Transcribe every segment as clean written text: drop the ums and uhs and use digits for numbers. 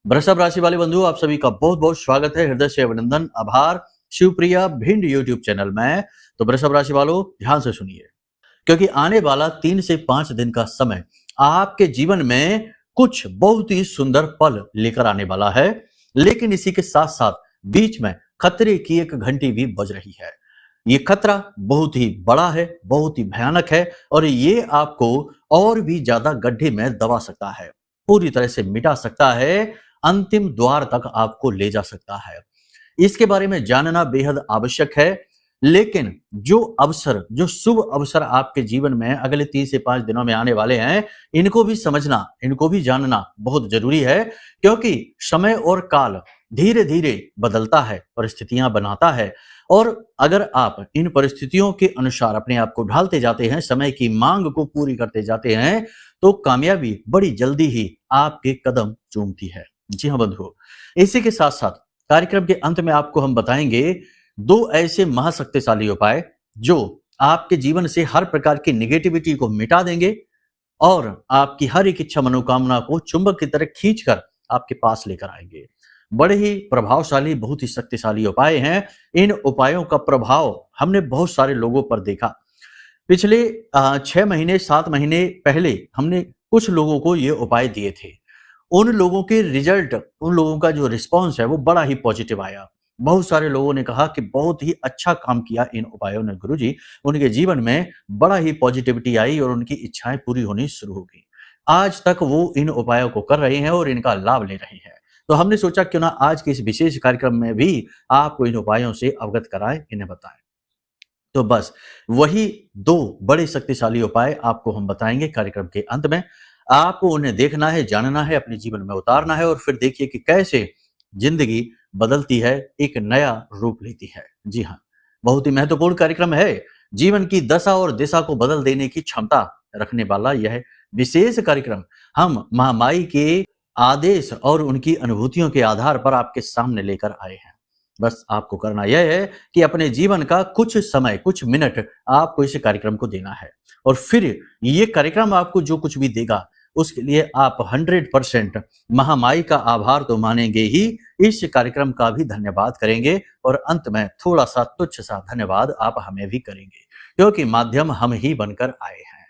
वृषभ राशि वाले बंधु, आप सभी का बहुत बहुत स्वागत है। हृदय से अभिनंदन, आभार। शिवप्रिया भिंड यूट्यूब चैनल में। तो वृषभ राशि वालों, ध्यान से सुनिए, क्योंकि आने वाला 3 से 5 दिन का समय आपके जीवन में कुछ बहुत ही सुंदर पल लेकर आने वाला है। लेकिन इसी के साथ साथ बीच में खतरे की एक घंटी भी बज रही है। ये खतरा बहुत ही बड़ा है, बहुत ही भयानक है और ये आपको और भी ज्यादा गड्ढे में दबा सकता है, पूरी तरह से मिटा सकता है, अंतिम द्वार तक आपको ले जा सकता है। इसके बारे में जानना बेहद आवश्यक है। लेकिन जो शुभ अवसर आपके जीवन में अगले 3 से 5 दिनों में आने वाले हैं, इनको भी समझना, इनको भी जानना बहुत जरूरी है। क्योंकि समय और काल धीरे धीरे बदलता है, परिस्थितियां बनाता है और अगर आप इन परिस्थितियों के अनुसार अपने आप को ढालते जाते हैं, समय की मांग को पूरी करते जाते हैं, तो कामयाबी बड़ी जल्दी ही आपके कदम चूमती है। जी हाँ बंधुओं, इसी के साथ साथ कार्यक्रम के अंत में आपको हम बताएंगे 2 ऐसे महाशक्तिशाली उपाय जो आपके जीवन से हर प्रकार की निगेटिविटी को मिटा देंगे और आपकी हर एक इच्छा मनोकामना को चुंबक की तरह खींचकर आपके पास लेकर आएंगे। बड़े ही प्रभावशाली, बहुत ही शक्तिशाली उपाय हैं। इन उपायों का प्रभाव हमने बहुत सारे लोगों पर देखा। पिछले 6 महीने 7 महीने पहले हमने कुछ लोगों को ये उपाय दिए थे। उन लोगों के रिजल्ट, उन लोगों का जो रिस्पॉन्स है वो बड़ा ही पॉजिटिव आया। बहुत सारे लोगों ने कहा कि बहुत ही अच्छा काम किया इन उपायों ने गुरुजी, उनके जीवन में बड़ा ही पॉजिटिविटी आई और उनकी इच्छाएं पूरी होनी शुरू हो गई। आज तक वो इन उपायों को कर रहे हैं और इनका लाभ ले रहे हैं। तो हमने सोचा क्यों ना आज के इस विशेष कार्यक्रम में भी आपको इन उपायों से अवगत कराएं, इन्हें बताएं। तो बस वही 2 बड़े शक्तिशाली उपाय आपको हम बताएंगे कार्यक्रम के अंत में। आपको उन्हें देखना है, जानना है, अपने जीवन में उतारना है और फिर देखिए कि कैसे जिंदगी बदलती है, एक नया रूप लेती है। जी हाँ, बहुत ही महत्वपूर्ण कार्यक्रम है। जीवन की दशा और दिशा को बदल देने की क्षमता रखने वाला यह विशेष कार्यक्रम हम महामाई के आदेश और उनकी अनुभूतियों के आधार पर आपके सामने लेकर आए हैं। बस आपको करना यह है कि अपने जीवन का कुछ समय, कुछ मिनट आपको इस कार्यक्रम को देना है और फिर ये कार्यक्रम आपको जो कुछ भी देगा उसके लिए आप 100% महामाई का आभार तो मानेंगे ही, इस कार्यक्रम का भी धन्यवाद करेंगे और अंत में थोड़ा सा तुच्छ सा धन्यवाद आप हमें भी करेंगे, क्योंकि माध्यम हम ही बनकर आए हैं।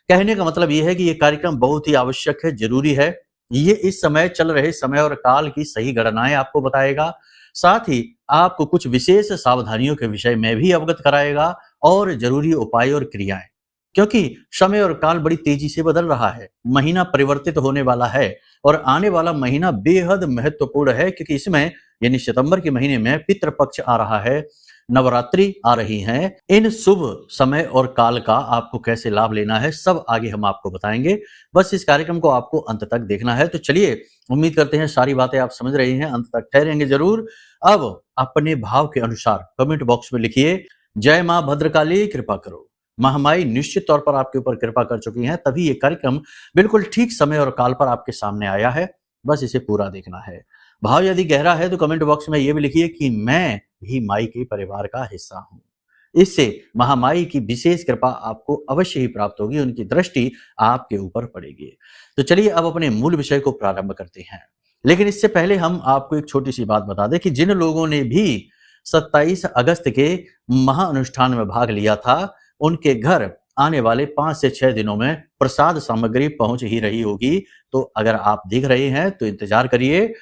कहने का मतलब यह है कि यह कार्यक्रम बहुत ही आवश्यक है, जरूरी है। ये इस समय चल रहे समय और काल की सही गणनाएं आपको बताएगा, साथ ही आपको कुछ विशेष सावधानियों के विषय में भी अवगत कराएगा और जरूरी उपाय और क्रियाएं। क्योंकि समय और काल बड़ी तेजी से बदल रहा है, महीना परिवर्तित होने वाला है और आने वाला महीना बेहद महत्वपूर्ण है, क्योंकि इसमें यानी सितंबर के महीने में पितृपक्ष आ रहा है, नवरात्रि आ रही हैं। इन शुभ समय और काल का आपको कैसे लाभ लेना है, सब आगे हम आपको बताएंगे। बस इस कार्यक्रम को आपको अंत तक देखना है। तो चलिए, उम्मीद करते हैं सारी बातें आप समझ रहे हैं, अंत तक ठहरेंगे जरूर। अब अपने भाव के अनुसार कमेंट बॉक्स में लिखिए, जय मां भद्रकाली कृपा करो। महामाई निश्चित तौर पर आपके ऊपर कृपा कर चुकी हैं, तभी ये कार्यक्रम बिल्कुल ठीक समय और काल पर आपके सामने आया है। बस इसे पूरा देखना है। भाव यदि गहरा है तो कमेंट बॉक्स में ये भी लिखिए कि मैं भी माई के परिवार का हिस्सा हूं। इससे महामाई की विशेष कृपा आपको अवश्य ही प्राप्त होगी, उनकी दृष्टि आपके ऊपर पड़ेगी। तो चलिए अब अपने मूल विषय को प्रारंभ करते हैं। लेकिन इससे पहले हम आपको एक छोटी सी बात बता दें कि जिन लोगों ने भी 27 अगस्त के महाअनुष्ठान में भाग लिया था, उनके घर आने वाले 5 से 6 दिनों में प्रसाद सामग्री पहुंच ही रही होगी। तो अगर आप देख रहे हैं तो इंतजार करिए।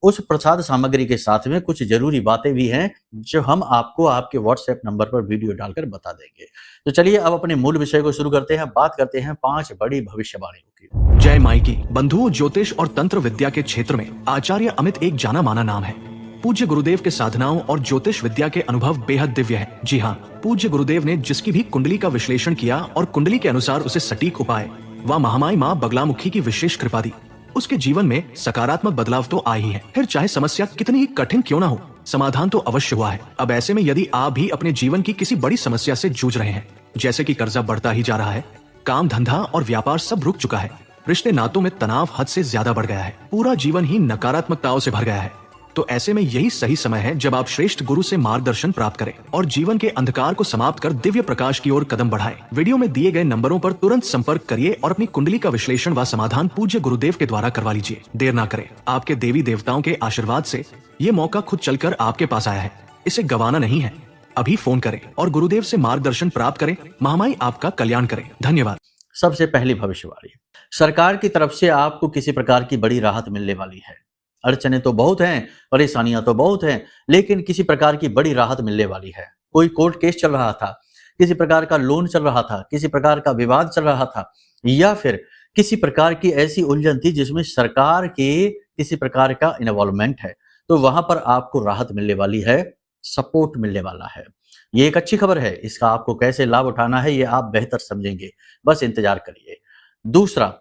उस प्रसाद सामग्री के साथ में कुछ जरूरी बातें भी हैं जो हम आपको आपके व्हाट्सएप नंबर पर वीडियो डालकर बता देंगे। तो चलिए अब अपने मूल विषय को शुरू करते हैं। बात करते हैं 5 बड़ी भविष्यवाणियों की। जय माई की। बंधुओं, ज्योतिष और तंत्र विद्या के क्षेत्र में आचार्य अमित एक जाना माना नाम है। पूज्य गुरुदेव के साधनाओं और ज्योतिष विद्या के अनुभव बेहद दिव्य है। जी हाँ, पूज्य गुरुदेव ने जिसकी भी कुंडली का विश्लेषण किया और कुंडली के अनुसार उसे सटीक उपाय व महामाई माँ बगलामुखी की विशेष कृपा दी, उसके जीवन में सकारात्मक बदलाव तो आए ही है। फिर चाहे समस्या कितनी ही कठिन क्यों ना हो, समाधान तो अवश्य हुआ है। अब ऐसे में यदि आप भी अपने जीवन की किसी बड़ी समस्या से जूझ रहे हैं, जैसे कि कर्जा बढ़ता ही जा रहा है, काम धंधा और व्यापार सब रुक चुका है, रिश्ते नातों में तनाव हद से ज्यादा बढ़ गया है, पूरा जीवन ही नकारात्मकताओं से भर गया है, तो ऐसे में यही सही समय है जब आप श्रेष्ठ गुरु से मार्गदर्शन प्राप्त करें और जीवन के अंधकार को समाप्त कर दिव्य प्रकाश की ओर कदम बढ़ाएं। वीडियो में दिए गए नंबरों पर तुरंत संपर्क करिए और अपनी कुंडली का विश्लेषण व समाधान पूज्य गुरुदेव के द्वारा करवा लीजिए। देर ना करें, आपके देवी देवताओं के आशीर्वाद से ये मौका खुद चलकर आपके पास आया है, इसे गंवाना नहीं है। अभी फोन करें और गुरुदेव से मार्गदर्शन प्राप्त करें। महामाई आपका कल्याण करें। धन्यवाद। सबसे पहली भविष्यवाणी, सरकार की तरफ से आपको किसी प्रकार की बड़ी राहत मिलने वाली है। अड़चने तो बहुत हैं, परेशानियां तो बहुत हैं, लेकिन किसी प्रकार की बड़ी राहत मिलने वाली है। कोई कोर्ट केस चल रहा था, किसी प्रकार का लोन चल रहा था, किसी प्रकार का विवाद चल रहा था, या फिर किसी प्रकार की ऐसी उलझन थी जिसमें सरकार के किसी प्रकार का इन्वॉल्वमेंट है, तो वहां पर आपको राहत मिलने वाली है, सपोर्ट मिलने वाला है। ये एक अच्छी खबर है। इसका आपको कैसे लाभ उठाना है ये आप बेहतर समझेंगे, बस इंतजार करिए। दूसरा,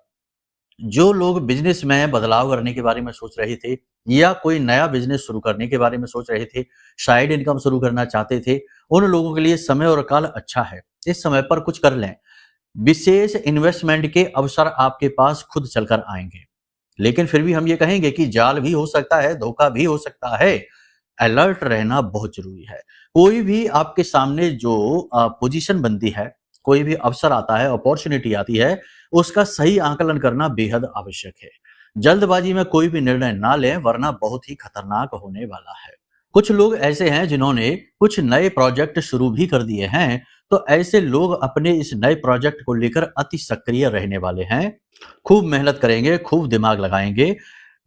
जो लोग बिजनेस में बदलाव करने के बारे में सोच रहे थे या कोई नया बिजनेस शुरू करने के बारे में सोच रहे थे, साइड इनकम शुरू करना चाहते थे, उन लोगों के लिए समय और काल अच्छा है। इस समय पर कुछ कर लें। विशेष इन्वेस्टमेंट के अवसर आपके पास खुद चलकर आएंगे, लेकिन फिर भी हम ये कहेंगे कि जाल भी हो सकता है, धोखा भी हो सकता है। अलर्ट रहना बहुत जरूरी है। कोई भी आपके सामने जो पोजीशन बनती है, कोई भी अवसर आता है, अपॉर्चुनिटी आती है, उसका सही आकलन करना बेहद आवश्यक है। जल्दबाजी में कोई भी निर्णय ना लें, वरना बहुत ही खतरनाक होने वाला है। कुछ लोग ऐसे हैं जिन्होंने कुछ नए प्रोजेक्ट शुरू भी कर दिए हैं, तो ऐसे लोग अपने इस नए प्रोजेक्ट को लेकर अति सक्रिय रहने वाले हैं। खूब मेहनत करेंगे, खूब दिमाग लगाएंगे।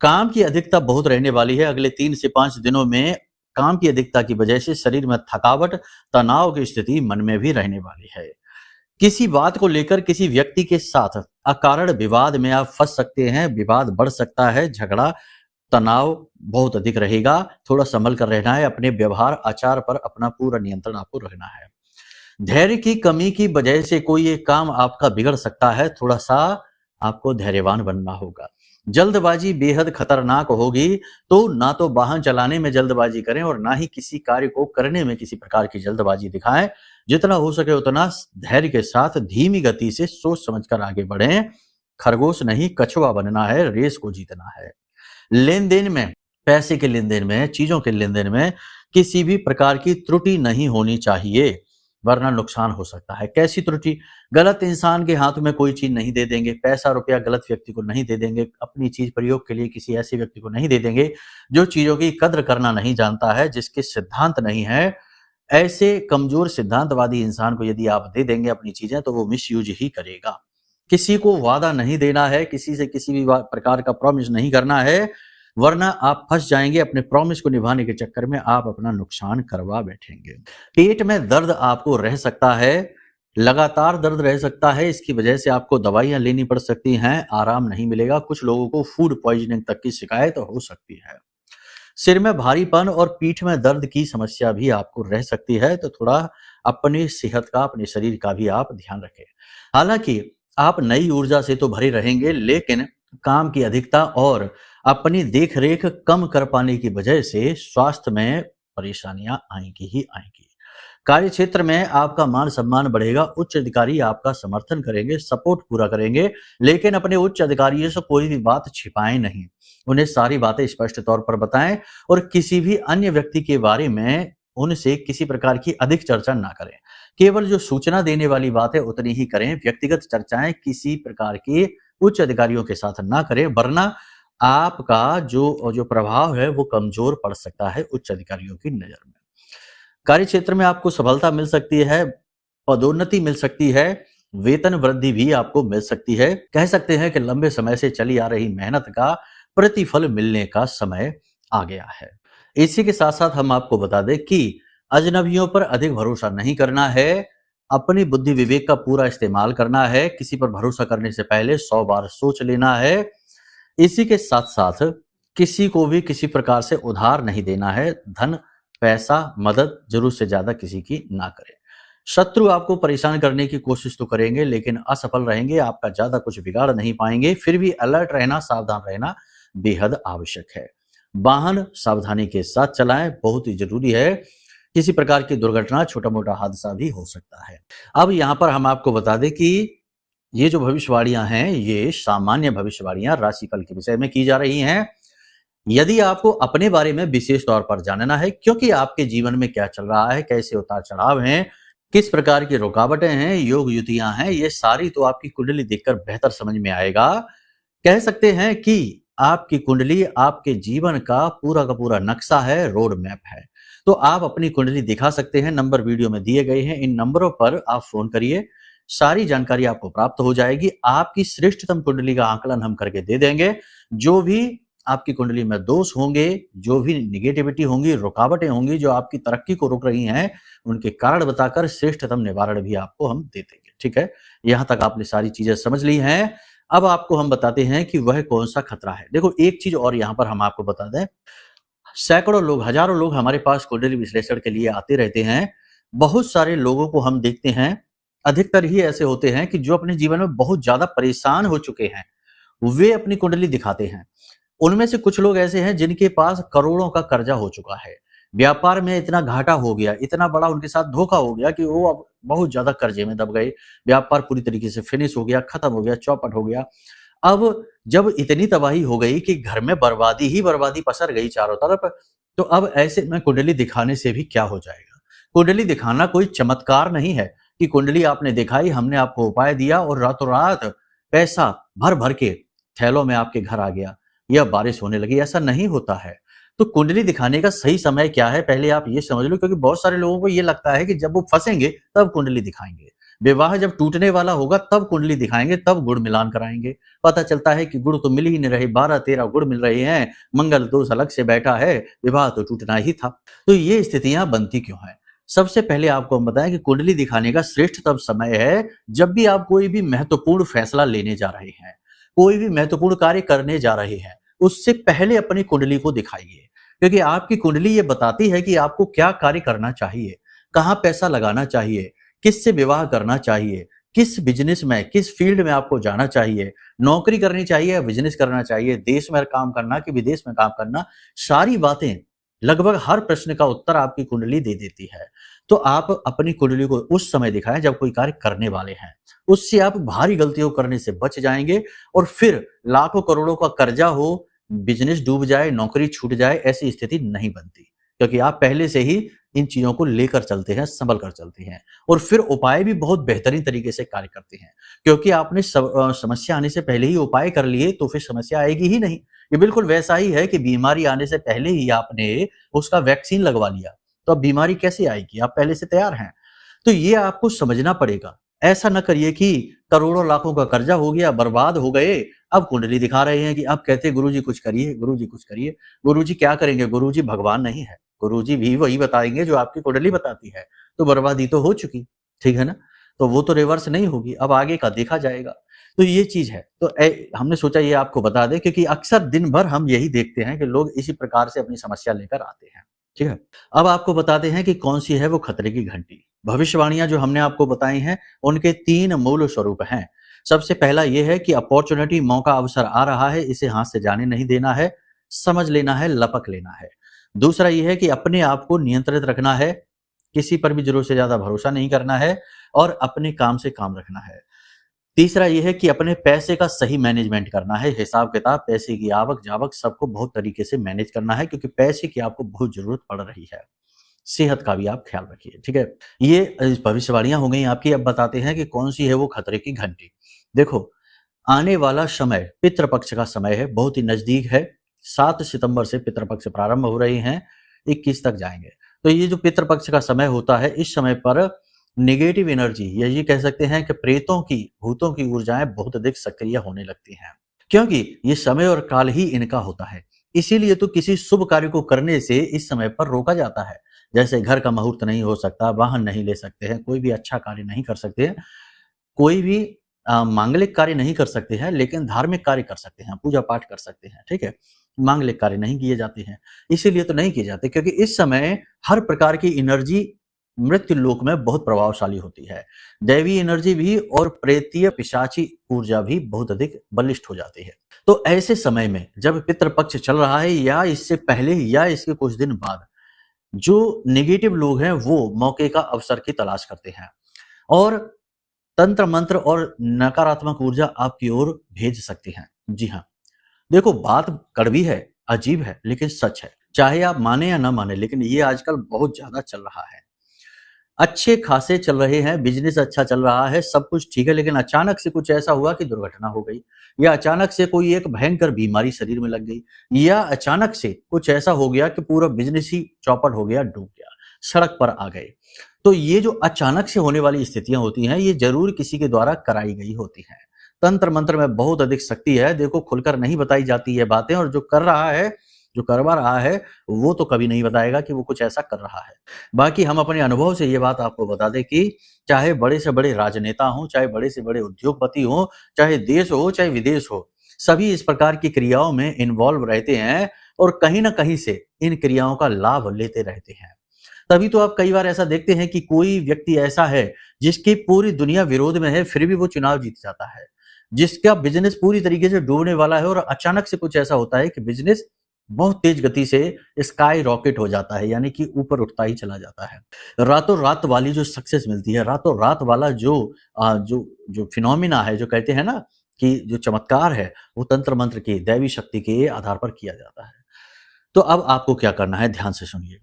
काम की अधिकता बहुत रहने वाली है। अगले 3 से 5 दिनों में काम की अधिकता की वजह से शरीर में थकावट, तनाव की स्थिति मन में भी रहने वाली है। किसी बात को लेकर किसी व्यक्ति के साथ अकारण विवाद में आप फंस सकते हैं, विवाद बढ़ सकता है, झगड़ा, तनाव बहुत अधिक रहेगा। थोड़ा संभल कर रहना है। अपने व्यवहार आचार पर अपना पूरा नियंत्रण आपको रखना है। धैर्य की कमी की वजह से कोई एक काम आपका बिगड़ सकता है, थोड़ा सा आपको धैर्यवान बनना होगा। जल्दबाजी बेहद खतरनाक होगी, तो ना तो वाहन चलाने में जल्दबाजी करें और ना ही किसी कार्य को करने में किसी प्रकार की जल्दबाजी दिखाएं। जितना हो सके उतना धैर्य के साथ धीमी गति से सोच समझकर आगे बढ़ें। खरगोश नहीं कछुआ बनना है, रेस को जीतना है। लेन देन में, पैसे के लेन देन में, चीजों के लेन देन में किसी भी प्रकार की त्रुटि नहीं होनी चाहिए, वरना नुकसान हो सकता है। कैसी त्रुटि? गलत इंसान के हाथ में कोई चीज नहीं दे देंगे, पैसा रुपया गलत व्यक्ति को नहीं दे देंगे, अपनी चीज प्रयोग के लिए किसी ऐसे व्यक्ति को नहीं दे देंगे जो चीजों की कद्र करना नहीं जानता है, जिसके सिद्धांत नहीं है। ऐसे कमजोर सिद्धांतवादी इंसान को यदि आप दे देंगे अपनी चीजें, तो वो मिसयूज ही करेगा। किसी को वादा नहीं देना है, किसी से किसी भी प्रकार का प्रॉमिस नहीं करना है, वरना आप फंस जाएंगे। अपने प्रॉमिस को निभाने के चक्कर में आप अपना नुकसान करवा बैठेंगे। पेट में दर्द आपको रह सकता है, लगातार दर्द रह सकता है। इसकी वजह से आपको दवाइयां लेनी पड़ सकती हैं, आराम नहीं मिलेगा। कुछ लोगों को फूड पॉइजनिंग तक की शिकायत हो सकती है। सिर में भारीपन और पीठ में दर्द की समस्या भी आपको रह सकती है, तो थोड़ा अपनी सेहत का, अपने शरीर का भी आप ध्यान रखें। हालांकि आप नई ऊर्जा से तो भरे रहेंगे, लेकिन काम की अधिकता और अपनी देखरेख कम कर पाने की वजह से स्वास्थ्य में परेशानियां आएंगी ही आएंगी। कार्य क्षेत्र में आपका मान सम्मान बढ़ेगा। उच्च अधिकारी आपका समर्थन करेंगे, सपोर्ट पूरा करेंगे, लेकिन अपने उच्च अधिकारियों से कोई भी बात छिपाएं नहीं। उन्हें सारी बातें स्पष्ट तौर पर बताएं और किसी भी अन्य व्यक्ति के बारे में उनसे किसी प्रकार की अधिक चर्चा ना करें। केवल जो सूचना देने वाली बात है उतनी ही करें। व्यक्तिगत चर्चाएं किसी प्रकार के उच्च अधिकारियों के साथ ना करें, वरना आपका जो प्रभाव है वो कमजोर पड़ सकता है उच्च अधिकारियों की नजर में। कार्य क्षेत्र में आपको सफलता मिल सकती है, पदोन्नति मिल सकती है, वेतन वृद्धि भी आपको मिल सकती है। कह सकते हैं कि लंबे समय से चली आ रही मेहनत का प्रतिफल मिलने का समय आ गया है। इसी के साथ साथ हम आपको बता दें कि अजनबियों पर अधिक भरोसा नहीं करना है, अपनी बुद्धि विवेक का पूरा इस्तेमाल करना है। किसी पर भरोसा करने से पहले 100 बार सोच लेना है। इसी के साथ साथ किसी को भी किसी प्रकार से उधार नहीं देना है। धन, पैसा, मदद जरूरत से ज्यादा किसी की ना करें। शत्रु आपको परेशान करने की कोशिश तो करेंगे, लेकिन असफल रहेंगे। आपका ज्यादा कुछ बिगाड़ नहीं पाएंगे। फिर भी अलर्ट रहना, सावधान रहना बेहद आवश्यक है। वाहन सावधानी के साथ चलाएं, बहुत ही जरूरी है। किसी प्रकार की दुर्घटना, छोटा मोटा हादसा भी हो सकता है। अब यहाँ पर हम आपको बता दें कि ये जो भविष्यवाणियां हैं, ये सामान्य भविष्यवाणियां राशिफल के विषय में की जा रही हैं। यदि आपको अपने बारे में विशेष तौर पर जानना है, क्योंकि आपके जीवन में क्या चल रहा है, कैसे उतार चढ़ाव हैं, किस प्रकार की रुकावटें हैं, योग युतियां हैं, ये सारी तो आपकी कुंडली देखकर बेहतर समझ में आएगा। कह सकते हैं कि आपकी कुंडली आपके जीवन का पूरा नक्शा है, रोड मैप है। तो आप अपनी कुंडली दिखा सकते हैं, नंबर वीडियो में दिए गए हैं, इन नंबरों पर आप फोन करिए, सारी जानकारी आपको प्राप्त हो जाएगी। आपकी श्रेष्ठतम कुंडली का आकलन हम करके दे देंगे। जो भी आपकी कुंडली में दोष होंगे, जो भी निगेटिविटी होंगी, रुकावटें होंगी जो आपकी तरक्की को रोक रही हैं, उनके कारण बताकर श्रेष्ठतम निवारण भी आपको हम दे देंगे। ठीक है, यहां तक आपने सारी चीजें समझ ली हैं। अब आपको हम बताते हैं कि वह कौन सा खतरा है। देखो, एक चीज और यहां पर हम आपको बता दें, सैकड़ों लोग, हजारों लोग हमारे पास कुंडली विश्लेषण के लिए आते रहते हैं। बहुत सारे लोगों को हम देखते हैं, अधिकतर ही ऐसे होते हैं कि जो अपने जीवन में बहुत ज्यादा परेशान हो चुके हैं, वे अपनी कुंडली दिखाते हैं। उनमें से कुछ लोग ऐसे हैं जिनके पास करोड़ों का कर्जा हो चुका है, व्यापार में इतना घाटा हो गया, इतना बड़ा उनके साथ धोखा हो गया कि वो अब बहुत ज्यादा कर्जे में दब गए, व्यापार पूरी तरीके से फिनिश हो गया, खत्म हो गया, चौपट हो गया। अब जब इतनी तबाही हो गई कि घर में बर्बादी ही बर्बादी पसर गई चारों तरफ, तो अब ऐसे में कुंडली दिखाने से भी क्या हो जाएगा। कुंडली दिखाना कोई चमत्कार नहीं है कि कुंडली आपने दिखाई, हमने आपको उपाय दिया और रातों रात पैसा भर भर के थैलों में आपके घर आ गया या बारिश होने लगी। ऐसा नहीं होता है। तो कुंडली दिखाने का सही समय क्या है, पहले आप ये समझ लो, क्योंकि बहुत सारे लोगों को ये लगता है कि जब वो फंसेंगे तब कुंडली दिखाएंगे, विवाह जब टूटने वाला होगा तब कुंडली दिखाएंगे, तब गुड़ मिलान कराएंगे। पता चलता है कि गुड़ तो मिल ही नहीं रहे, 12-13 गुड़ मिल रहे हैं, मंगल दोष अलग से बैठा है, विवाह तो टूटना ही था। तो ये स्थितियां बनती क्यों है? सबसे पहले आपको हम बताएं कि कुंडली दिखाने का श्रेष्ठतम समय है जब भी आप कोई भी महत्वपूर्ण फैसला लेने जा रहे हैं, कोई भी महत्वपूर्ण कार्य करने जा रहे हैं, उससे पहले अपनी कुंडली को दिखाइए। क्योंकि आपकी कुंडली ये बताती है कि आपको क्या कार्य करना चाहिए, कहाँ पैसा लगाना चाहिए, किससे विवाह करना चाहिए, किस बिजनेस में, किस फील्ड में आपको जाना चाहिए, नौकरी करनी चाहिए या बिजनेस करना चाहिए, देश में काम करना कि विदेश में काम करना, सारी बातें, लगभग हर प्रश्न का उत्तर आपकी कुंडली दे देती है। तो आप अपनी कुंडली को उस समय दिखाएं जब कोई कार्य करने वाले हैं, उससे आप भारी गलतियों करने से बच जाएंगे और फिर लाखों करोड़ों का कर्जा हो, बिजनेस डूब जाए, नौकरी छूट जाए, ऐसी स्थिति नहीं बनती, क्योंकि आप पहले से ही इन चीजों को लेकर चलते हैं, संभल कर चलते हैं और फिर उपाय भी बहुत बेहतरीन तरीके से कार्य करते हैं। क्योंकि आपने समस्या आने से पहले ही उपाय कर लिए तो फिर समस्या आएगी ही नहीं। ये बिल्कुल वैसा ही है कि बीमारी आने से पहले ही आपने उसका वैक्सीन लगवा लिया, तो अब बीमारी कैसे आएगी? आप पहले से तैयार हैं। तो ये आपको समझना पड़ेगा। ऐसा न करिए कि करोड़ों लाखों का कर्जा हो गया, बर्बाद हो गए, अब कुंडली दिखा रहे हैं कि अब कहते हैं गुरुजी कुछ करिए, गुरुजी कुछ करिए। गुरुजी क्या करेंगे? गुरुजी भगवान नहीं है, गुरुजी भी वही बताएंगे जो आपकी कुंडली बताती है। तो बर्बादी तो हो चुकी, ठीक है ना? तो वो तो रिवर्स नहीं होगी, अब आगे का देखा जाएगा। तो ये चीज है। तो हमने सोचा ये आपको बता दें, क्योंकि अक्सर दिन भर हम यही देखते हैं कि लोग इसी प्रकार से अपनी समस्या लेकर आते हैं। ठीक है, अब आपको बताते हैं कि कौन सी है वो खतरे की घंटी। भविष्यवाणियां जो हमने आपको बताई हैं, उनके 3 मूल स्वरूप हैं। सबसे पहला ये है कि अपॉर्चुनिटी, मौका, अवसर आ रहा है, इसे हाथ से जाने नहीं देना है, समझ लेना है, लपक लेना है। दूसरा ये है कि अपने आप को नियंत्रित रखना है, किसी पर भी जरूरत से ज्यादा भरोसा नहीं करना है और अपने काम से काम रखना है। तीसरा ये है कि अपने पैसे का सही मैनेजमेंट करना है, हिसाब किताब, पैसे की आवक जावक सबको बहुत तरीके से मैनेज करना है, क्योंकि पैसे की आपको बहुत जरूरत पड़ रही है। सेहत का भी आप ख्याल रखिए। ठीक है, ये भविष्यवाणियां हो गई आपकी। अब बताते हैं कि कौन सी है वो खतरे की घंटी। देखो, आने वाला समय पितृपक्ष का समय है, बहुत ही नजदीक है। 7 सितंबर से पितृपक्ष प्रारंभ हो रहे हैं, 21 तक जाएंगे। तो ये जो पितृपक्ष का समय होता है, इस समय पर नेगेटिव एनर्जी, या ये कह सकते हैं कि प्रेतों की, भूतों की ऊर्जाएं बहुत अधिक सक्रिय होने लगती हैं, क्योंकि ये समय और काल ही इनका होता है। इसीलिए तो किसी शुभ कार्य को करने से इस समय पर रोका जाता है। जैसे घर का मुहूर्त नहीं हो सकता, वाहन नहीं ले सकते हैं, कोई भी अच्छा कार्य नहीं कर सकते हैं, कोई भी मांगलिक कार्य नहीं कर सकते हैं, लेकिन धार्मिक कार्य कर सकते हैं, पूजा पाठ कर सकते हैं। ठीक है, मांगलिक कार्य नहीं किए जाते हैं। इसीलिए तो नहीं किए जाते, क्योंकि इस समय हर प्रकार की एनर्जी मृत्यु लोक में बहुत प्रभावशाली होती है। दैवी एनर्जी भी और प्रेतीय पिशाची ऊर्जा भी बहुत अधिक बलिष्ठ हो जाती है। तो ऐसे समय में जब पितृपक्ष चल रहा है, या इससे पहले या इसके कुछ दिन बाद, जो नेगेटिव लोग हैं वो मौके का, अवसर की तलाश करते हैं और तंत्र मंत्र और नकारात्मक ऊर्जा आपकी ओर भेज सकती हैं। जी हाँ, देखो बात कड़वी है, अजीब है लेकिन सच है, चाहे आप माने या ना माने, लेकिन ये आजकल बहुत ज्यादा चल रहा है। अच्छे खासे चल रहे हैं, बिजनेस अच्छा चल रहा है, सब कुछ ठीक है, लेकिन अचानक से कुछ ऐसा हुआ कि दुर्घटना हो गई, या अचानक से कोई एक भयंकर बीमारी शरीर में लग गई, या अचानक से कुछ ऐसा हो गया कि पूरा बिजनेस ही चौपट हो गया, डूब गया, सड़क पर आ गए। तो ये जो अचानक से होने वाली स्थितियां होती हैं, ये जरूर किसी के द्वारा कराई गई होती हैं। तंत्र मंत्र में बहुत अधिक शक्ति है, देखो खुलकर नहीं बताई जाती है बातें, और जो कर रहा है, जो करवा रहा है, वो तो कभी नहीं बताएगा कि वो कुछ ऐसा कर रहा है। बाकी हम अपने अनुभव से ये बात आपको बता दें कि चाहे बड़े से बड़े राजनेता हों, चाहे बड़े से बड़े उद्योगपति हों, चाहे देश हो चाहे विदेश हो, सभी इस प्रकार की क्रियाओं में इन्वॉल्व रहते हैं और कहीं ना कहीं से इन क्रियाओं का लाभ लेते रहते हैं। तभी तो आप कई बार ऐसा देखते हैं कि कोई व्यक्ति ऐसा है जिसकी पूरी दुनिया विरोध में है, फिर भी वो चुनाव जीत जाता है, जिसका बिजनेस पूरी तरीके से डूबने वाला है और अचानक से कुछ ऐसा होता है कि बिजनेस बहुत तेज गति से स्काई रॉकेट हो जाता है, यानी कि ऊपर उठता ही चला जाता है। रातों रात वाली जो सक्सेस मिलती है, रातों रात वाला जो फिनोमिना है, जो कहते हैं ना कि जो चमत्कार है, वो तंत्र मंत्र की दैवी शक्ति के आधार पर किया जाता है। तो अब आपको क्या करना है, ध्यान से सुनिए।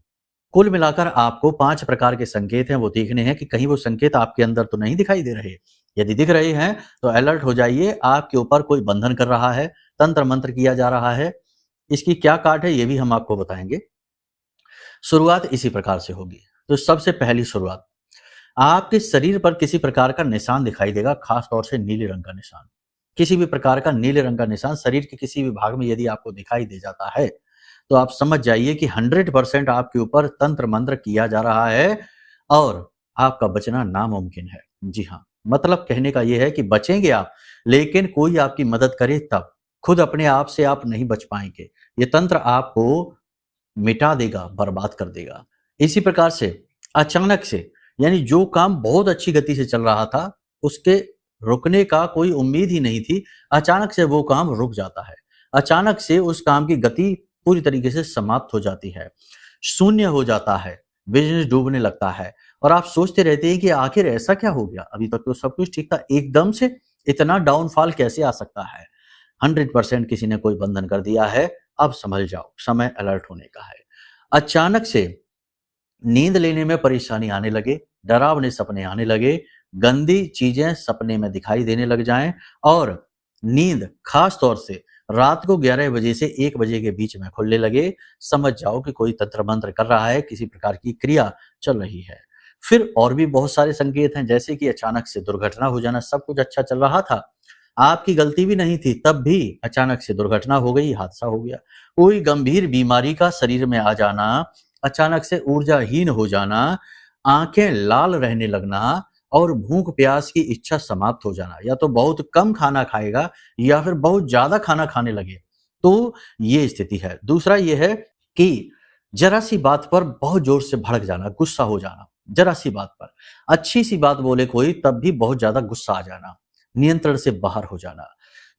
कुल मिलाकर आपको 5 प्रकार के संकेत हैं, वो देखने हैं कि कहीं वो संकेत आपके अंदर तो नहीं दिखाई दे रहे। यदि दिख रहे हैं तो अलर्ट हो जाइए, आपके ऊपर कोई बंधन कर रहा है, तंत्र मंत्र किया जा रहा है। इसकी क्या काट है ये भी हम आपको बताएंगे। शुरुआत इसी प्रकार से होगी। तो सबसे पहली शुरुआत, आपके शरीर पर किसी प्रकार का निशान दिखाई देगा, खास तौर से नीले रंग का निशान। किसी भी प्रकार का नीले रंग का निशान शरीर के किसी भी भाग में यदि आपको दिखाई दे जाता है, तो आप समझ जाइए कि 100% आपके ऊपर तंत्र मंत्र किया जा रहा है और आपका बचना नामुमकिन है। जी हाँ, मतलब कहने का यह है कि बचेंगे आप, लेकिन कोई आपकी मदद करे तब। खुद अपने आप से आप नहीं बच पाएंगे। ये तंत्र आपको मिटा देगा, बर्बाद कर देगा। इसी प्रकार से अचानक से, यानी जो काम बहुत अच्छी गति से चल रहा था, उसके रुकने का कोई उम्मीद ही नहीं थी, अचानक से वो काम रुक जाता है। अचानक से उस काम की गति पूरी तरीके से समाप्त हो जाती है, शून्य हो जाता है, बिजनेस डूबने लगता है और आप सोचते रहते हैं कि आखिर ऐसा क्या हो गया, अभी तक तो सब कुछ ठीक था, एकदम से इतना डाउनफॉल कैसे आ सकता है। 100% किसी ने कोई बंधन कर दिया है, अब संभल जाओ, समय अलर्ट होने का है। अचानक से नींद लेने में परेशानी आने लगे, डरावने सपने आने लगे, गंदी चीजें सपने में दिखाई देने लग जाएं और नींद खास तौर से रात को 11 बजे से 1 बजे के बीच में खुलने लगे, समझ जाओ कि कोई तंत्र मंत्र कर रहा है, किसी प्रकार की क्रिया चल रही है। फिर और भी बहुत सारे संकेत हैं, जैसे कि अचानक से दुर्घटना हो जाना। सब कुछ अच्छा चल रहा था, आपकी गलती भी नहीं थी, तब भी अचानक से दुर्घटना हो गई, हादसा हो गया। कोई गंभीर बीमारी का शरीर में आ जाना, अचानक से ऊर्जाहीन हो जाना, आंखें लाल रहने लगना और भूख प्यास की इच्छा समाप्त हो जाना, या तो बहुत कम खाना खाएगा या फिर बहुत ज्यादा खाना खाने लगे, तो ये स्थिति है। दूसरा ये है कि जरा सी बात पर बहुत जोर से भड़क जाना, गुस्सा हो जाना, जरा सी बात पर अच्छी सी बात बोले कोई तब भी बहुत ज्यादा गुस्सा आ जाना, नियंत्रण से बाहर हो जाना,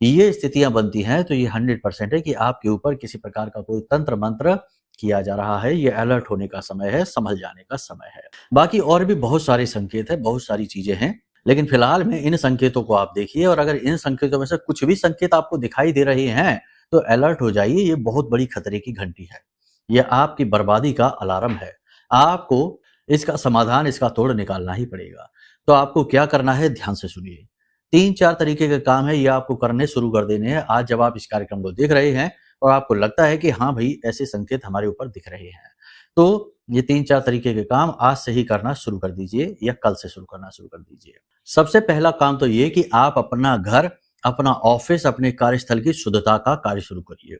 ये स्थितियां बनती हैं। तो ये 100% है कि आपके ऊपर किसी प्रकार का कोई तंत्र मंत्र किया जा रहा है। ये अलर्ट होने का समय है, संभल जाने का समय है। बाकी और भी बहुत सारे संकेत है, बहुत सारी चीजें हैं, लेकिन फिलहाल में इन संकेतों को आप देखिए और अगर इन संकेतों में से कुछ भी संकेत आपको दिखाई दे रहे हैं तो अलर्ट हो जाइए। ये बहुत बड़ी खतरे की घंटी है, यह आपकी बर्बादी का अलार्म है। आपको इसका समाधान, इसका तोड़ निकालना ही पड़ेगा। तो आपको क्या करना है, ध्यान से सुनिए। 3-4 तरीके के काम है, ये आपको करने शुरू कर देने हैं। आज जब आप इस कार्यक्रम को देख रहे हैं और आपको लगता है कि हाँ भाई ऐसे संकेत हमारे ऊपर दिख रहे हैं, तो ये 3-4 तरीके के काम आज से ही करना शुरू कर दीजिए या कल से शुरू करना शुरू कर दीजिए। सबसे पहला काम तो ये कि आप अपना घर, अपना ऑफिस, अपने कार्यस्थल की शुद्धता का कार्य शुरू करिए।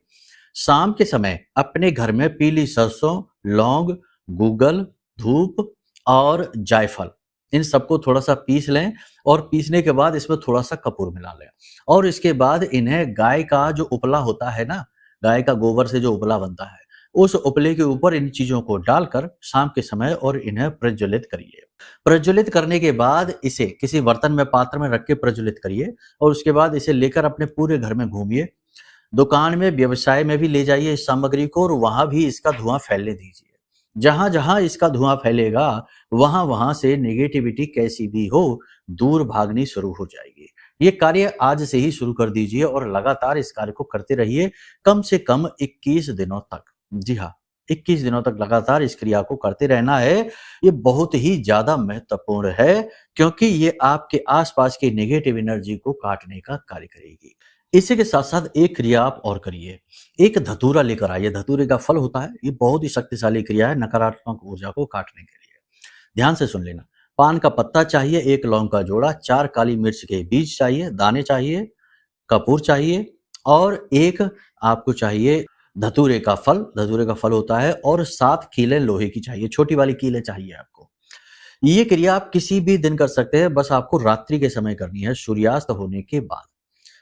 शाम के समय अपने घर में पीली सरसों, लौंग, गूगल, धूप और जायफल, इन सबको थोड़ा सा पीस लें और पीसने के बाद इसमें थोड़ा सा कपूर मिला लें और इसके बाद इन्हें गाय का जो उपला होता है ना, गाय का गोबर से जो उपला बनता है, उस उपले के ऊपर इन चीजों को डालकर शाम के समय और इन्हें प्रज्वलित करिए। प्रज्वलित करने के बाद इसे किसी बर्तन में, पात्र में रख के प्रज्वलित करिए और उसके बाद इसे लेकर अपने पूरे घर में घूमिए। दुकान में, व्यवसाय में भी ले जाइए इस सामग्री को और वहां भी इसका धुआं फैलने दीजिए। जहां जहां इसका धुआं फैलेगा वहां वहां से नेगेटिविटी कैसी भी हो दूर भागनी शुरू हो जाएगी। ये कार्य आज से ही शुरू कर दीजिए और लगातार इस कार्य को करते रहिए कम से कम 21 दिनों तक। जी हाँ, 21 दिनों तक लगातार इस क्रिया को करते रहना है। ये बहुत ही ज़्यादा महत्वपूर्ण है क्योंकि ये आपके आसपास की नेगेटिव एनर्जी को काटने का कार्य करेगी। इसी के साथ-साथ एक क्रिया आप और करिए। एक धतूरा लेकर आइए, धतूरे का फल होता है, ये बहुत ही शक्तिशाली क्रिया है नकारात्मक ऊर्जा को काटने के लिए। ध्यान से सुन लेना। पान का पत्ता चाहिए, 1 लौंग का जोड़ा, 4 काली मिर्च के बीज चाहिए, दाने चाहिए, कपूर चाहिए और एक आपको चाहिए धतूरे का फल। धतूरे का फल होता है और 7 कीलें लोहे की चाहिए, छोटी वाली कीलें चाहिए आपको। ये क्रिया आप किसी भी दिन कर सकते हैं, बस आपको रात्रि के समय करनी है, सूर्यास्त होने के बाद।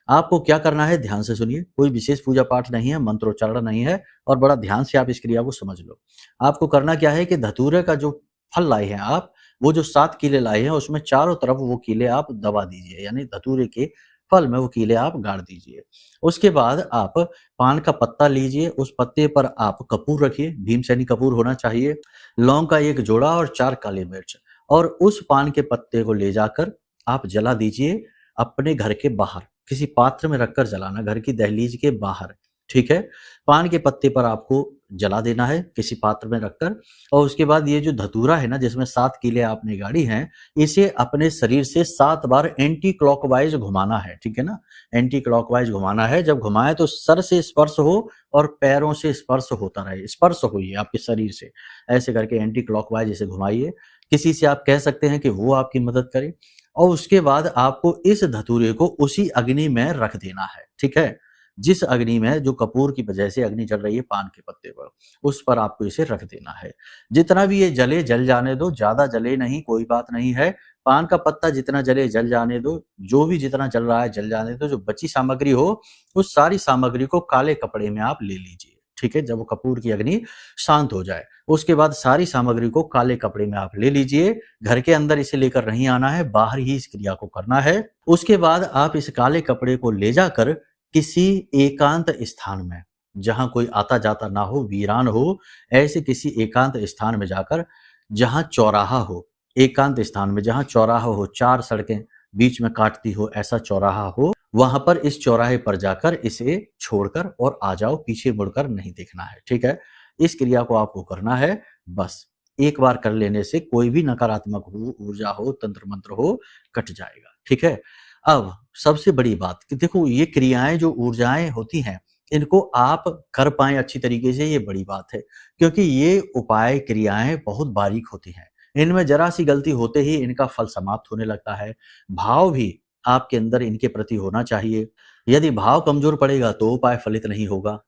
आपको क्या करना है ध्यान से सुनिए, कोई विशेष पूजा पाठ नहीं है, मंत्रोच्चारण नहीं है और बड़ा ध्यान से आप इस क्रिया को समझ लो। आपको करना क्या है कि धतूरे का जो फल लाए हैं आप, वो जो 7 कीले लाए हैं उसमें चारों तरफ वो कीले आप दबा दीजिए, यानी धतूरे के फल में वो कीले आप गाड़ दीजिए। उसके बाद आप पान का पत्ता लीजिए, उस पत्ते पर आप कपूर रखिए, भीमसेनी कपूर होना चाहिए, लौंग का 1 जोड़ा और 4 काली मिर्च और उस पान के पत्ते को ले जाकर आप जला दीजिए अपने घर के बाहर। किसी पात्र में रखकर जलाना, घर की दहलीज के बाहर, ठीक है? पान के पत्ते पर आपको जला देना है किसी पात्र में रखकर और उसके बाद ये जो धतूरा है ना जिसमें 7 कीलें आपने गाड़ी हैं, इसे अपने शरीर से 7 बार एंटी क्लॉकवाइज घुमाना है, ठीक है ना? एंटी क्लॉकवाइज घुमाना है, जब घुमाएँ तो सर से स्पर्श हो और पैरों से स्पर्श होता रहे, स्पर्श होइए आपके शरीर से। ऐसे करके एंटी क्लॉकवाइज इसे घुमाइए। किसी से आप कह सकते हैं कि वो आपकी मदद करे और उसके बाद आपको इस धतूरे को उसी अग्नि में रख देना है, ठीक है? जिस अग्नि में जो कपूर की वजह से अग्नि जल रही है पान के पत्ते पर, उस पर आपको इसे रख देना है। जितना भी ये जले जल जाने दो, ज़्यादा जले नहीं, कोई बात नहीं है। पान का पत्ता जितना जले जल जाने दो, जो भी जितना जल रहा है जल जाने दो, जो बची सामग्री हो, उस सारी सामग्री को काले कपड़े में आप ले लीजिए, ठीक है? जब वो कपूर की अग्नि शांत हो जाए, उसके बाद सारी सामग्री को काले कपड़े में आप ले लीजिए। घर के अंदर इसे लेकर नहीं आना है, बाहर ही इस क्रिया को करना है। उसके बाद आप इस काले कपड़े को ले जाकर किसी एकांत स्थान में, जहाँ कोई आता-जाता ना हो, वीरान हो, ऐसे किसी एकांत स्थान में जाकर जहाँ चौराहा हो, एकांत स्थान में जहाँ चौराहा हो, 4 सड़कें बीच में काटती हो, ऐसा चौराहा हो, वहाँ पर इस चौराहे पर जाकर इसे छोड़कर और आ जाओ, पीछे मुड़कर नहीं देखना है, ठीक है? इस क्रिया को आपको करना है, बस एक बार कर लेने से कोई भी नकारात्मक ऊर्जा हो, तंत्र मंत्र हो, कट जाएगा, ठीक है? अब सबसे बड़ी बात कि देखो ये क्रियाएँ जो ऊर्जाएँ होती हैं, इनको आप कर पाएँ अच्छी तरीके से ये बड़ी बात है, क्योंकि ये उपाय क्रियाएँ बहुत बारीक होती हैं। इनमें ज़रा-सी गलती होते ही इनका फल समाप्त होने लगता है। भाव भी आपके अंदर इनके प्रति होना चाहिए। यदि भाव कमज़ोर पड़ेगा तो उपाय फलित नहीं होगा।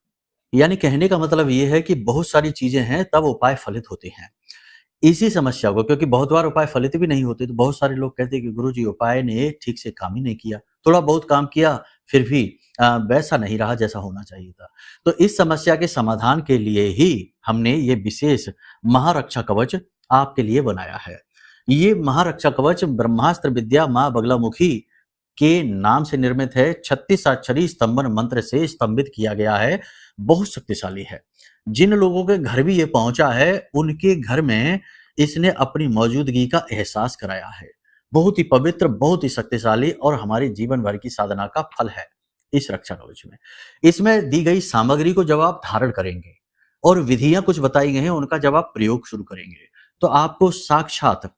यानी कहने का मतलब ये है कि बहुत सारी चीज़ें हैं तब उपाय फलित होते हैं। इसी समस्या को क्योंकि बहुत बार उपाय फलित भी नहीं होते, तो बहुत सारे लोग कहते हैं कि गुरुजी उपाय ने ठीक से काम ही नहीं किया। थोड़ा बहुत काम किया फिर भी वैसा नहीं रहा जैसा होना चाहिए था। तो इस समस्या के समाधान के लिए ही हमने ये विशेष महारक्षा कवच आपके लिए बनाया है। ये महारक्षा कवच ब्रह्मास्त्र विद्या माँ बगलामुखी के नाम से निर्मित है। 36 अक्षरी स्तंभन मंत्र से स्तंभित किया गया है। बहुत शक्तिशाली है। जिन लोगों के घर भी ये पहुंचा है, उनके घर में इसने अपनी मौजूदगी का एहसास कराया है। बहुत ही पवित्र, बहुत ही शक्तिशाली और हमारे जीवन भर की साधना का फल है इस रक्षा कवच में। इसमें दी गई सामग्री को जब आप धारण करेंगे और विधियां कुछ बताई गई हैं, उनका जब आप प्रयोग शुरू करेंगे, तो आपको साक्षात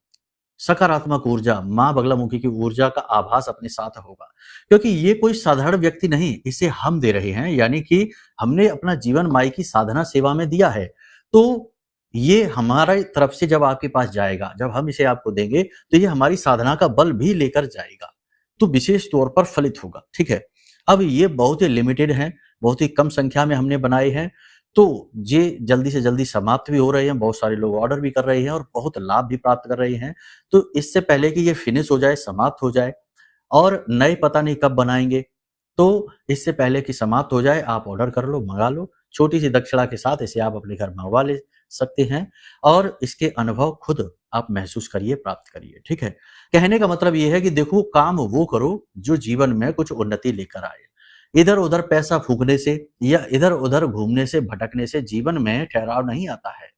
सकारात्मक ऊर्जा, माँ बगलामुखी की ऊर्जा का आभास अपने साथ होगा। क्योंकि ये कोई साधारण व्यक्ति नहीं, इसे हम दे रहे हैं, यानी कि हमने अपना जीवन माई की साधना सेवा में दिया है। तो ये हमारे तरफ से जब आपके पास जाएगा, जब हम इसे आपको देंगे, तो ये हमारी साधना का बल भी लेकर जाएगा। तो विशेष तौर पर फलित होगा, ठीक है? अब ये बहुत ही लिमिटेड हैं, बहुत ही कम संख्या में हमने बनाए हैं, तो ये जल्दी से जल्दी समाप्त भी हो रहे हैं, बहुत सारे लोग ऑर्डर भी कर रहे हैं और बहुत लाभ भी प्राप्त कर रहे हैं। तो इससे पहले कि ये फिनिश हो जाए, समाप्त हो जाए और नए पता नहीं कब बनाएँगे, तो इससे पहले कि समाप्त हो जाए आप ऑर्डर कर लो, मँगा लो। छोटी-सी दक्षिणा के साथ इसे आप अपने घर मँगवा ले सकते हैं और इसके अनुभव खुद आप महसूस करिए, प्राप्त करिए, ठीक है? कहने का मतलब ये है कि देखो काम वो करो जो जीवन में कुछ उन्नति लेकर आए। इधर-उधर पैसा फूँकने से या इधर-उधर घूमने से, भटकने से जीवन में ठहराव नहीं आता है।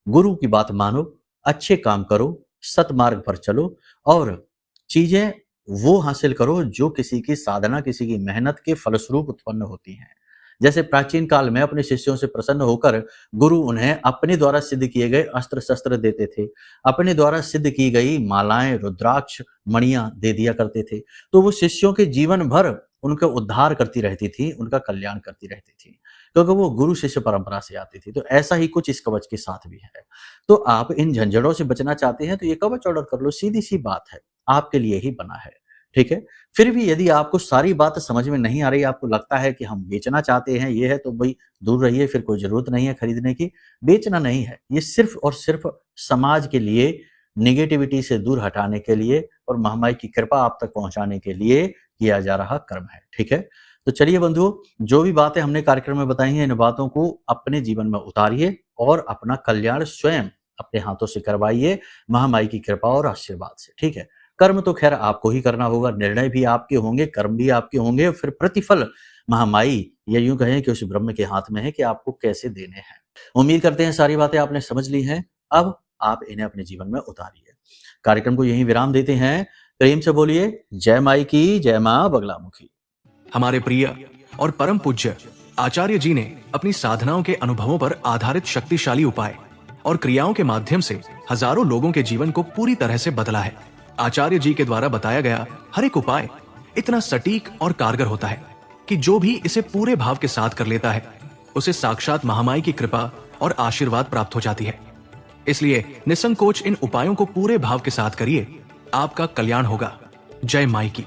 गुरु की बात मानो, अच्छे काम करो, सतमार्ग पर चलो और चीज़ें वो हासिल करो जो किसी की साधना, किसी की मेहनत के फलस्वरूप उत्पन्न होती हैं। जैसे प्राचीन काल में अपने शिष्यों से प्रसन्न होकर गुरु उन्हें अपने द्वारा सिद्ध किए गए अस्त्र शस्त्र देते थे, अपने द्वारा सिद्ध की गई मालाएं, रुद्राक्ष, मणियां दे दिया करते थे। तो वो शिष्यों के जीवन भर उनका उद्धार करती रहती थी, उनका कल्याण करती रहती थी, क्योंकि वो गुरु शिष्य परंपरा से आती थी। तो ऐसा ही कुछ इस कवच के साथ भी है। तो आप इन झंझटों से बचना चाहते हैं तो ये कवच ऑर्डर कर लो, सीधी सी बात है, आपके लिए ही बना है। ठीक है। फिर भी यदि आपको सारी बात समझ में नहीं आ रही, आपको लगता है कि हम बेचना चाहते हैं, ये है, तो भाई दूर रहिए, फिर कोई जरूरत नहीं है खरीदने की। बेचना नहीं है, ये सिर्फ और सिर्फ समाज के लिए, निगेटिविटी से दूर हटाने के लिए और महामाई की कृपा आप तक पहुंचाने के लिए किया जा रहा कर्म है। ठीक है। तो चलिए बंधुओं, जो भी बातें हमने कार्यक्रम में बताई हैं, इन बातों को अपने जीवन में उतारिए और अपना कल्याण स्वयं अपने हाथों से करवाइए महामाई की कृपा और आशीर्वाद से। ठीक है। कर्म तो खैर आपको ही करना होगा, निर्णय भी आपके होंगे, कर्म भी आपके होंगे, फिर प्रतिफल महामाई या यूं कहें कि उस ब्रह्म के हाथ में है कि आपको कैसे देने हैं। उम्मीद करते हैं सारी बातें आपने समझ ली हैं, अब आप इन्हें अपने जीवन में उतारिए। कार्यक्रम को यहीं विराम देते हैं। प्रेम से बोलिए जय माई की, जय मां बगलामुखी। हमारे प्रिय और परम पूज्य आचार्य जी ने अपनी साधनाओं के अनुभवों पर आधारित शक्तिशाली उपाय और क्रियाओं के माध्यम से हजारों लोगों के जीवन को पूरी तरह से बदला है। आचार्य जी के द्वारा बताया गया हर एक उपाय इतना सटीक और कारगर होता है कि जो भी इसे पूरे भाव के साथ कर लेता है, उसे साक्षात महामाई की कृपा और आशीर्वाद प्राप्त हो जाती है। इसलिए निसंकोच इन उपायों को पूरे भाव के साथ करिए, आपका कल्याण होगा। जय माई की।